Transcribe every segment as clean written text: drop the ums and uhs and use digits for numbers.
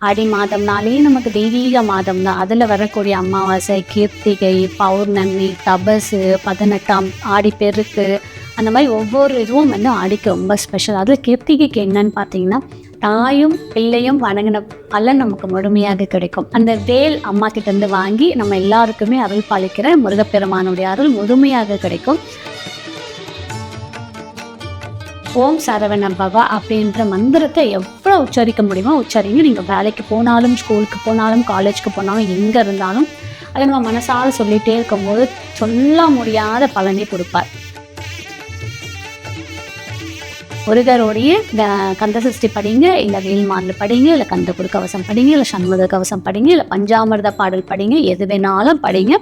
ஆடி மாதம்னாலே நமக்கு தெய்வீக மாதம் தான். அதில் வரக்கூடிய அமாவாசை, கிருத்திகை, பௌர்ணமி, தபசு, 18ஆம் ஆடிப்பெருக்கு, அந்த மாதிரி ஒவ்வொரு இதுவும் வந்து ஆடிக்கு ரொம்ப ஸ்பெஷல். அதில் கிருத்திகைக்கு என்னன்னு பார்த்தீங்கன்னா, தாயும் பிள்ளையும் வணங்கின பலன் நமக்கு முழுமையாக கிடைக்கும். அந்த வேல் அம்மா கிட்டேருந்து வாங்கி நம்ம எல்லாருக்குமே அருள் பாலிக்கிற முருகப்பெருமானுடைய அருள் முழுமையாக கிடைக்கும். ஓம் சரவண பவா அப்படின்ற மந்திரத்தை எவ்வளோ உச்சரிக்க முடியுமோ உச்சரிங்க. நீங்கள் வேலைக்கு போனாலும், ஸ்கூலுக்கு போனாலும், காலேஜுக்கு போனாலும், எங்கே இருந்தாலும் அதை நம்ம மனசார சொல்லிகிட்டே இருக்கும்போது சொல்ல முடியாத பலனை கொடுப்பார். முருகருடைய கந்தசஷ்டி படிங்க, இல்லை வேல்மாறல் படிங்க, இல்லை கந்தகுரு கவசம் படிங்க, இல்லை சண்முக கவசம் படிங்க, இல்லை பஞ்சாமிர்த பாடல் படிங்க, எது வேணாலும் படிங்க.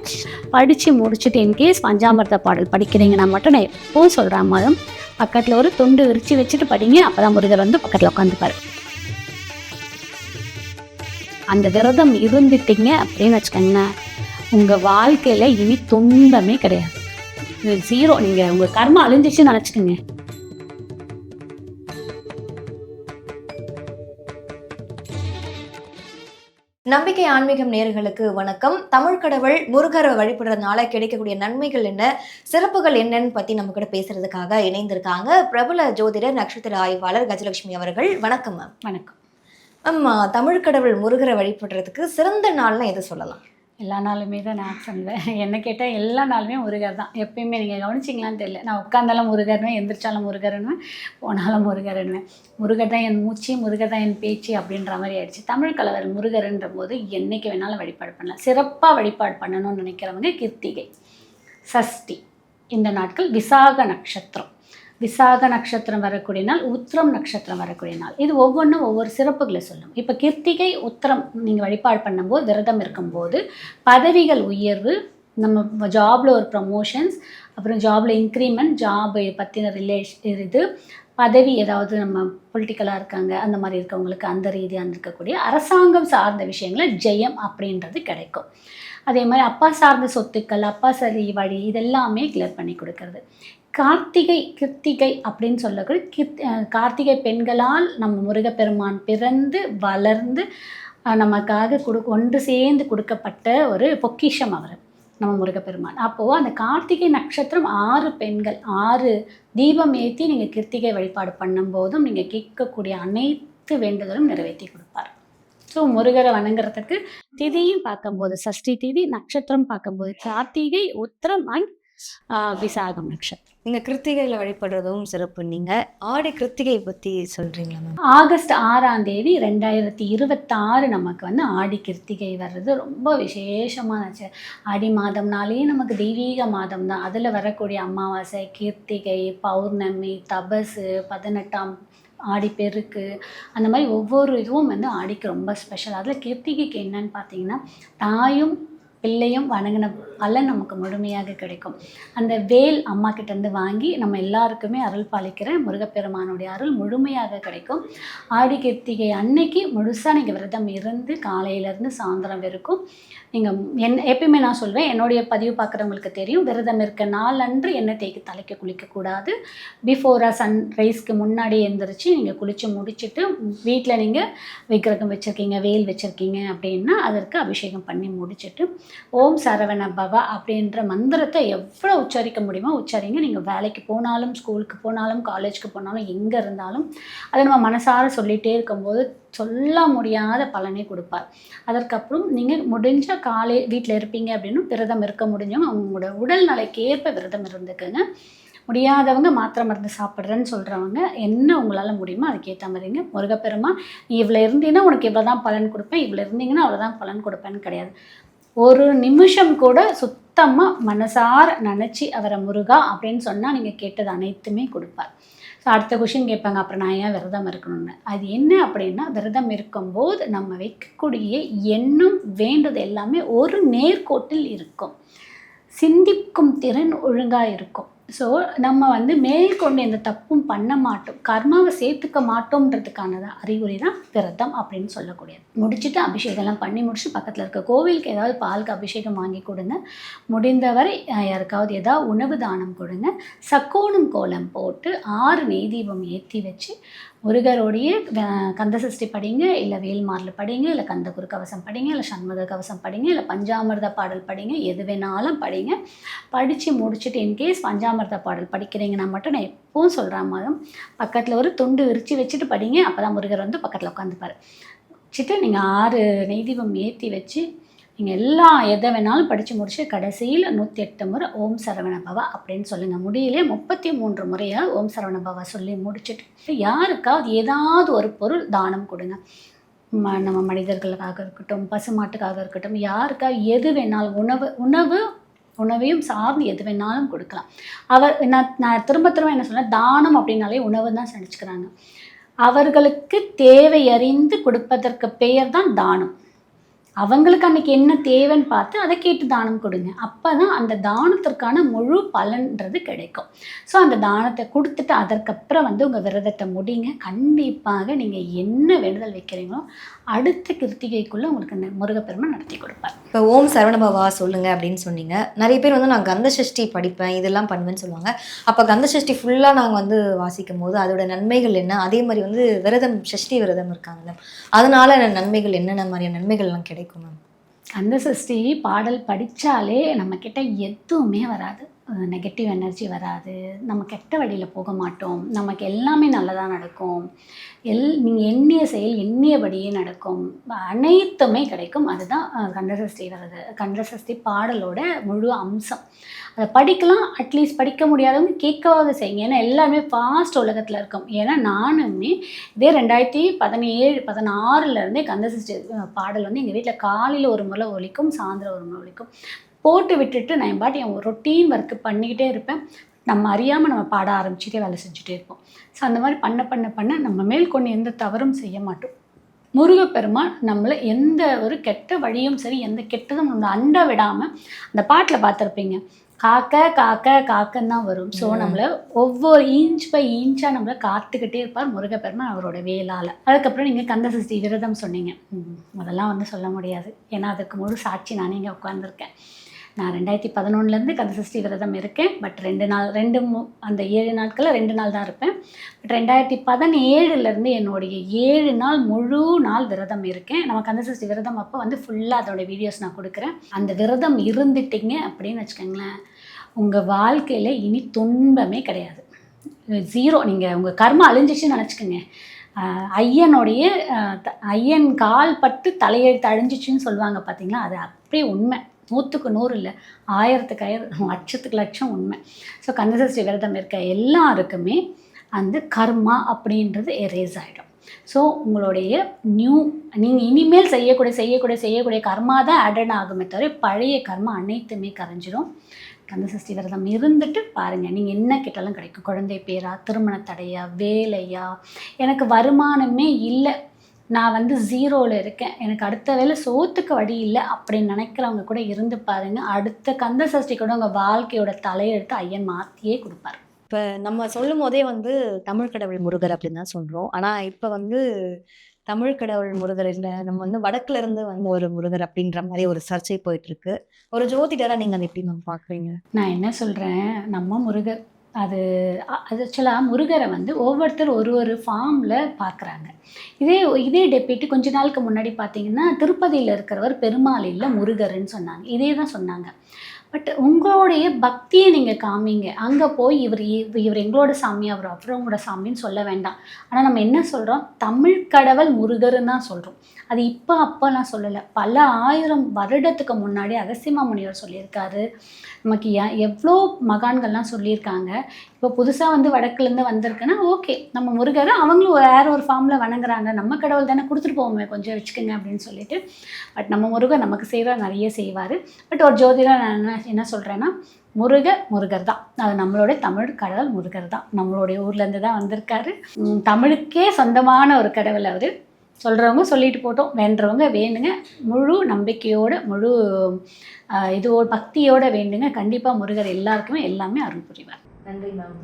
படித்து முடிச்சுட்டு இன்கேஸ் பஞ்சாமிர்த பாடல் படிக்கிறீங்கன்னா மட்டும் நான் எப்போவும் சொல்கிற மாதிரி பக்கத்தில் ஒரு துண்டு விரிச்சு வச்சுட்டு படிங்க. அப்போ தான் முருகர் வந்து பக்கத்தில் உட்காந்துப்பார். அந்த விரதம் இருந்துட்டீங்க அப்படின்னு வச்சுக்கோங்களேன், உங்கள் வாழ்க்கையில் இனி துன்பமே கிடையாது. ஜீரோ. நீங்கள் உங்கள் கர்மம் அழிஞ்சிச்சுன்னு நினச்சிக்கோங்க. நம்பிக்கை ஆன்மீகம் நேயர்களுக்கு வணக்கம். தமிழ் கடவுள் முருகரை வழிபடுறதுனால கிடைக்கக்கூடிய நன்மைகள் என்ன, சிறப்புகள் என்னன்னு பத்தி நம்ம கூட பேசுறதுக்காக இணைந்திருக்காங்க பிரபல ஜோதிடர், நட்சத்திர ஆய்வாளர் கஜலட்சுமி அவர்கள். வணக்கம் மேம். வணக்கம் மேம். தமிழ் கடவுள் முருகரை வழிபடுறதுக்கு சிறந்த நாள்னா எது சொல்லலாம்? எல்லா நாளுமே தான் நான் சொல்லுவேன். என்ன கேட்டால் எல்லா நாளுமே முருகர் தான். எப்பயுமே நீங்கள் கவனிச்சிங்களான்னு தெரியல, நான் உட்காந்தாலும் முருகர்னுவேன், எந்திரிச்சாலும் முருகர்னுவேன், போனாலும் முருகர்னுவேன். முருகர் தான் என் மூச்சு, முருகர் தான் என் பேச்சு அப்படின்ற மாதிரி ஆயிடுச்சு. தமிழ் கலவர் முருகர்ன்ற போது என்றைக்கு வேணாலும் வழிபாடு பண்ணலாம். சிறப்பாக வழிபாடு பண்ணணும்னு நினைக்கிறவங்க கிருத்திகை, சஷ்டி, இந்த நாட்கள், விசாக நட்சத்திரம், விசாக நட்சத்திரம் வரக்கூடிய நாள், உத்திரம் நட்சத்திரம் வரக்கூடிய நாள், இது ஒவ்வொன்றும் ஒவ்வொரு சிறப்புகளை சொல்லும். இப்போ கிருத்திகை, உத்திரம் நீங்கள் வழிபாடு பண்ணும்போது, விரதம் இருக்கும்போது பதவிகள் உயர்வு, நம்ம ஜாபில் ஒரு ப்ரமோஷன்ஸ், அப்புறம் ஜாபில் இன்க்ரிமெண்ட், ஜாப் பற்றின இது பதவி, ஏதாவது நம்ம பொலிட்டிக்கலாக இருக்காங்க அந்த மாதிரி இருக்கவங்களுக்கு அந்த ரீதியாக இருக்கக்கூடிய அரசாங்கம் சார்ந்த விஷயங்களில் ஜெயம் அப்படின்றது கிடைக்கும். அதே மாதிரி அப்பா சார்ந்த சொத்துக்கள், அப்பா சரி வழி, இதெல்லாமே கிளியர் பண்ணி கொடுக்கறது. கார்த்திகை, கிருத்திகை அப்படின்னு சொல்லக்கூடிய கார்த்திகை பெண்களால் நம்ம முருகப்பெருமான் பிறந்து வளர்ந்து நமக்காக ஒன்று சேர்ந்து கொடுக்கப்பட்ட ஒரு பொக்கிஷம் அவர் நம்ம முருகப்பெருமான். அப்போது அந்த கார்த்திகை நட்சத்திரம் 6 பெண்கள் 6 தீபம் ஏற்றி நீங்கள் கிருத்திகை வழிபாடு பண்ணும்போதும் நீங்கள் கேட்கக்கூடிய அனைத்து வேண்டுதலும் நிறைவேற்றி கொடுப்பார். ஸோ முருகரை வணங்குறதுக்கு திதியும் பார்க்கும்போது சஷ்டி திதி, நட்சத்திரம் பார்க்கும்போது கார்த்திகை, உத்திரம் அண்ட் விசாகம் நட்சத்திரம். நீங்கள் கிருத்திகையில் வழிபடுறதும் சிறப்பு. நீங்கள் ஆடி கிருத்திகை பற்றி சொல்கிறீங்களா மேம்? ஆகஸ்ட் 6ஆம் தேதி 2026 நமக்கு வந்து ஆடி கிருத்திகை வர்றது ரொம்ப விசேஷமானச்சு. ஆடி மாதம்னாலே நமக்கு தெய்வீக மாதம் தான். அதில் வரக்கூடிய அமாவாசை, கிருத்திகை, பௌர்ணமி, தபசு, 18ஆம் ஆடிப்பெருக்கு, அந்த மாதிரி ஒவ்வொரு இதுவும் வந்து ஆடிக்கு ரொம்ப ஸ்பெஷல். அதில் கிருத்திகைக்கு என்னன்னு பார்த்தீங்கன்னா, தாயும் பிள்ளையும் வணங்கின பலன் நமக்கு முழுமையாக கிடைக்கும். அந்த வேல் அம்மா கிட்டேருந்து வாங்கி நம்ம எல்லாருக்குமே அருள் பாலிக்கிற முருகப்பெருமானுடைய அருள் முழுமையாக கிடைக்கும். ஆடி கிருத்திகை அன்னைக்கு முழுசாக நீங்கள் விரதம் இருந்து காலையிலேருந்து சாயந்தரம் வரைக்கும் நீங்கள் எப்பயுமே நான் சொல்வேன், என்னுடைய பதிவு பார்க்குறவங்களுக்கு தெரியும், விரதம் இருக்க நாள் அன்று எண்ணெய் தேய்க்கு தலைக்கு குளிக்கக்கூடாது. பிஃபோராக சன்ரைஸ்க்கு முன்னாடி எழுந்திரிச்சு நீங்கள் குளித்து முடிச்சுட்டு வீட்டில் நீங்கள் விக்கிரகம் வச்சுருக்கீங்க, வேல் வச்சுருக்கீங்க அப்படின்னா அதற்கு அபிஷேகம் பண்ணி முடிச்சுட்டு ஓம் சரவண பவா அப்படின்ற மந்திரத்தை எவ்வளோ உச்சரிக்க முடியுமோ உச்சரிங்க. நீங்கள் வேலைக்கு போனாலும், ஸ்கூலுக்கு போனாலும், காலேஜுக்கு போனாலும், எங்கே இருந்தாலும் அதை நம்ம மனசார சொல்லிகிட்டே இருக்கும்போது சொல்ல முடியாத பலனை கொடுப்பார். அதற்கப்புறம் நீங்கள் முடிஞ்ச வீட்டில் இருப்பீங்க அப்படின்னு விரதம் இருக்க முடிஞ்சவங்க அவங்களோட உடல் நிலைக்கு ஏற்ப விரதம் இருந்துக்குங்க. முடியாதவங்க மாத்திரை மருந்து சாப்பிட்றேன்னு சொல்கிறவங்க என்ன உங்களால் முடியுமோ அதுக்கேற்ற மாதிரிங்க. முருகப்பெருமான் நீ இவ்வளோ இருந்தீங்கன்னா உனக்கு இவ்வளோ தான் பலன் கொடுப்பேன், இவ்வளோ இருந்தீங்கன்னா அவ்வளோதான் பலன் கொடுப்பேன்னு கிடையாது. ஒரு நிமிஷம் கூட சுத்தமாக மனசார நினச்சி அவரை முருகா அப்படின்னு சொன்னால் நீங்கள் கேட்டது அனைத்துமே கொடுப்பார். ஸோ அடுத்த கொஷின் கேட்பாங்க, அப்புறம் நான் ஏன் விரதம் இருக்கணும்னு. அது என்ன அப்படின்னா, விரதம் இருக்கும்போது நம்ம வைக்கக்கூடிய எண்ணம், வேண்டது எல்லாமே ஒரு நேர்கோட்டில் இருக்கும். சிந்திக்கும் திறன் ஒழுங்காக இருக்கும். ஸோ நம்ம வந்து மேற்கொண்டு எந்த தப்பும் பண்ண மாட்டோம், கர்மாவை சேர்த்துக்க மாட்டோம்ன்றதுக்கான அறிகுறி தான் விரதம் அப்படின்னு சொல்லக்கூடியது. முடிச்சுட்டு அபிஷேகம்லாம் பண்ணி முடிச்சுட்டு பக்கத்தில் இருக்க கோவிலுக்கு ஏதாவது பாலுக்கு அபிஷேகம் வாங்கி கொடுங்க. முடிந்தவரை யாருக்காவது ஏதாவது உணவு தானம் கொடுங்க. சக்கோணம் கோலம் போட்டு 6 நெய் தீபம் ஏற்றி வச்சு முருகருடைய கந்தசஷ்டி படிங்க, இல்லை வேல்மாறல் படிங்க, இல்லை கந்தகுரு கவசம் படிங்க, இல்லை சண்முக கவசம் படிங்க, இல்லை பஞ்சாமிர்த பாடல் படிங்க, எது வேணாலும் படிங்க. படித்து முடிச்சுட்டு இன்கேஸ் பஞ்சாமிர்த பாடல் படிக்கிறீங்கன்னா மட்டும் நான் எப்பவும் சொல்கிற மாதிரி பக்கத்தில் ஒரு துண்டு விரித்து வச்சுட்டு படிங்க. அப்போ தான் முருகர் வந்து பக்கத்தில் உட்காந்துப்பார். வச்சுட்டு நீங்கள் 6 நெய் தீபம் ஏற்றி வச்சு நீங்கள் எதை வேணாலும் படித்து முடிச்சு கடைசியில் 108 முறை ஓம் சரவண பவா அப்படின்னு சொல்லுங்கள். முடியலே 33 முறையாக ஓம் சரவண பவா சொல்லி முடிச்சுட்டு யாருக்காவது ஏதாவது ஒரு பொருள் தானம் கொடுங்க. நம்ம மனிதர்களுக்காக இருக்கட்டும், பசுமாட்டுக்காக இருக்கட்டும், யாருக்காக எது வேணாலும் உணவையும் சார்ந்து எது வேணாலும் கொடுக்கலாம். நான் திரும்ப என்ன சொன்னேன், தானம் அப்படின்னாலே உணவு தான் நினச்சிக்கிறாங்க. அவர்களுக்கு தேவை அறிந்து கொடுப்பதற்கு பெயர் தான் தானம். அவங்களுக்கு அன்றைக்கி என்ன தேவைன்னு பார்த்து அதை கேட்டு தானம் கொடுங்க. அப்போ தான் அந்த தானத்திற்கான முழு பலன்றது கிடைக்கும். ஸோ அந்த தானத்தை கொடுத்துட்டு அதற்கப்புறம் வந்து உங்கள் விரதத்தை முடிங்க. கண்டிப்பாக நீங்கள் என்ன வேண்டுதல் வைக்கிறீங்களோ அடுத்த கிருத்திகைக்குள்ளே உங்களுக்கு முருகப்பெருமான் நடத்தி கொடுப்பார். இப்போ ஓம் சரவணபவா சொல்லுங்கள் அப்படின்னு சொன்னீங்க. நிறைய பேர் வந்து நான் கந்தசஷ்டி படிப்பேன், இதெல்லாம் பண்ணுவேன்னு சொல்லுவாங்க. அப்போ கந்தசஷ்டி ஃபுல்லாக நாங்கள் வந்து வாசிக்கும் போது அதோட நன்மைகள் என்ன, அதே மாதிரி வந்து சஷ்டி விரதம் இருக்காங்கல்ல, அதனால நன்மைகள் என்னென்ன மாதிரியான நன்மைகள்லாம் கிடைக்கும் மேம்? கந்தசஷ்டி பாடல் படித்தாலே நம்மக்கிட்ட எதுவுமே வராது, நெகட்டிவ் எனர்ஜி வராது, நம்ம கெட்ட வழியில் போக மாட்டோம், நமக்கு எல்லாமே நல்லதாக நடக்கும், நீங்கள் எண்ணிய செயல் எண்ணியபடியே நடக்கும், அனைத்துமே கிடைக்கும். அதுதான் கந்தசஷ்டி பாடலோட முழு அம்சம். அதை படிக்கலாம், அட்லீஸ்ட் படிக்க முடியாதவங்க கேட்கவாவது செய்யுங்க. ஏன்னா எல்லாருமே ஃபாஸ்ட் உலகத்தில் இருக்கும். ஏன்னா நானுமே இதே 2017-16 கந்தசஷ்டி பாடல் வந்து எங்கள் வீட்டில் காலையில் ஒரு முறை ஒலிக்கும், சாயந்தரம் ஒரு முறை ஒலிக்கும். போட்டு விட்டுட்டு நான் என் பாட்டி என் ரொட்டீன் ஒர்க்கு பண்ணிக்கிட்டே இருப்பேன். நம்ம அறியாமல் நம்ம பாட ஆரம்பிச்சுட்டே வேலை செஞ்சுட்டே இருப்போம். ஸோ அந்த மாதிரி பண்ண நம்ம மேல் கொண்டு எந்த தவறும் செய்ய மாட்டோம். முருகப்பெருமான் நம்மளை எந்த ஒரு கெட்ட வழியும் சரி, எந்த கெட்டதும் நம்ம அண்ட விடாமல், அந்த பாட்டில் பார்த்துருப்பீங்க, காக்க காக்க காக்கன்னு தான் வரும். ஸோ நம்மளை ஒவ்வொரு இன்ச் பை இன்ச்சாக நம்மளை காத்துக்கிட்டே இருப்பார் முருகப்பெருமான் அவரோட வேலால். அதுக்கப்புறம் நீங்கள் கந்தசஷ்டி விரதம் சொன்னீங்க. அதெல்லாம் வந்து சொல்ல முடியாது. ஏன்னா அதுக்கு முழு சாட்சி நானே இங்கே உட்காந்துருக்கேன். நான் 2011 கந்தசஷ்டி விரதம் இருக்கேன். பட் அந்த 7 நாட்களில் 2 நாள் தான் இருப்பேன். பட் 2017 என்னுடைய 7 நாள் முழு நாள் விரதம் இருக்கேன். நம்ம கந்தசஷ்டி விரதம் அப்போ வந்து ஃபுல்லாக அதோட வீடியோஸ் நான் கொடுக்குறேன். அந்த விரதம் இருந்துட்டிங்க அப்படின்னு வச்சுக்கோங்களேன், உங்கள் வாழ்க்கையில் இனி துன்பமே கிடையாது, ஜீரோ. நீங்கள் உங்கள் கர்மம் அழிஞ்சிச்சுன்னு நினச்சிக்கோங்க. ஐயன் கால் பட்டு தலையெழுத்து அழிஞ்சிச்சுன்னு சொல்லுவாங்க பார்த்தீங்களா, அது அப்படியே உண்மை. 100க்கு 100 இல்லை, 1000க்கு 1000, லட்சத்துக்கு லட்சம் உண்மை. ஸோ கந்தசஷ்டி விரதம் இருக்க எல்லாருக்குமே அந்த கர்மா அப்படின்றது எரேஸ் ஆகிடும். ஸோ உங்களுடைய நீங்கள் இனிமேல் செய்யக்கூடிய கர்மா தான் ஆடட் ஆகுமே தவிர பழைய கர்மா அனைத்துமே கரைஞ்சிடும். கந்தசஷ்டி விரதம் இருந்துட்டு பாருங்கள், நீங்கள் என்ன கேட்டாலும் கிடைக்கும். குழந்தை பேரா, திருமண தடையா, வேலையா, எனக்கு வருமானமே இல்லை, நான் வந்து ஜீரோவில் இருக்கேன், எனக்கு அடுத்த வேலை சோத்துக்கு வழி இல்லை அப்படின்னு நினைக்கிறவங்க கூட இருந்து பாருங்கள். அடுத்த கந்தசஷ்டி கூட உங்கள் வாழ்க்கையோட தலையெடுத்து ஐயன் மாற்றியே கொடுப்பார். இப்போ நம்ம சொல்லும் போதே வந்து தமிழ் கடவுள் முருகர் அப்படின்னு தான் சொல்கிறோம். ஆனால் இப்போ வந்து தமிழ் கடவுள் முருகர் இல்லை, நம்ம வந்து வடக்குல இருந்து வந்து ஒரு முருகர் அப்படின்ற மாதிரி ஒரு சர்ச்சை போயிட்டுருக்கு. ஒரு ஜோதிடராக நீங்கள் அதை எப்படி நம்ம பார்க்குறீங்க? நான் என்ன சொல்கிறேன், நம்ம முருகர் அது ஆக்சுவலாக முருகரை வந்து ஒவ்வொருத்தர் ஒரு ஃபார்மில் பார்க்குறாங்க. இதே டெபிட்டு கொஞ்ச நாளுக்கு முன்னாடி பார்த்தீங்கன்னா திருப்பதியில் இருக்கிறவர் பெருமாள் இல்லை முருகர்ன்னு சொன்னாங்க. இதே தான் சொன்னாங்க. பட் உங்களுடைய பக்தியை நீங்கள் காமிங்க. அங்கே போய் இவர் எங்களோட சாமி, அவர் அவங்களோட சாமின்னு சொல்ல வேண்டாம். ஆனால் நம்ம என்ன சொல்கிறோம், தமிழ் கடவுள் முருகர்ன்னு தான் சொல்கிறோம். அது அப்போலாம் சொல்லலை, பல 1000 வருடத்துக்கு முன்னாடி அகஸ்தியமா முனிவர் சொல்லியிருக்காரு. நமக்கு எவ்வளோ மகான்கள்லாம் சொல்லியிருக்காங்க. இப்போ புதுசாக வந்து வடக்குலேருந்து வந்திருக்குன்னா ஓகே, நம்ம முருகரை அவங்களும் வேறு ஒரு ஃபார்மில் வணங்குறாங்க, நம்ம கடவுள் தானே, கொடுத்துட்டு போவோமே, கொஞ்சம் வச்சுக்கோங்க அப்படின்னு சொல்லிட்டு. பட் நம்ம முருகர் நமக்கு நிறைய செய்வார். பட் ஒரு ஜோதிடர் நான் என்ன சொல்கிறேன்னா, முருகர் தான், அது நம்மளோட தமிழ் கடவுள் முருகர் தான், நம்மளுடைய ஊர்லேருந்து தான் வந்திருக்காரு. தமிழுக்கே சொந்தமான ஒரு கடவுள் அவர். சொல்கிறவங்க சொல்லிட்டு போட்டோம், வேண்டுறவங்க வேண்டுங்க, முழு நம்பிக்கையோடு முழு பக்தியோடு வேண்டுங்க. கண்டிப்பாக முருகர் எல்லாருக்குமே எல்லாமே அருள் புரிவார். நன்றி மேம்.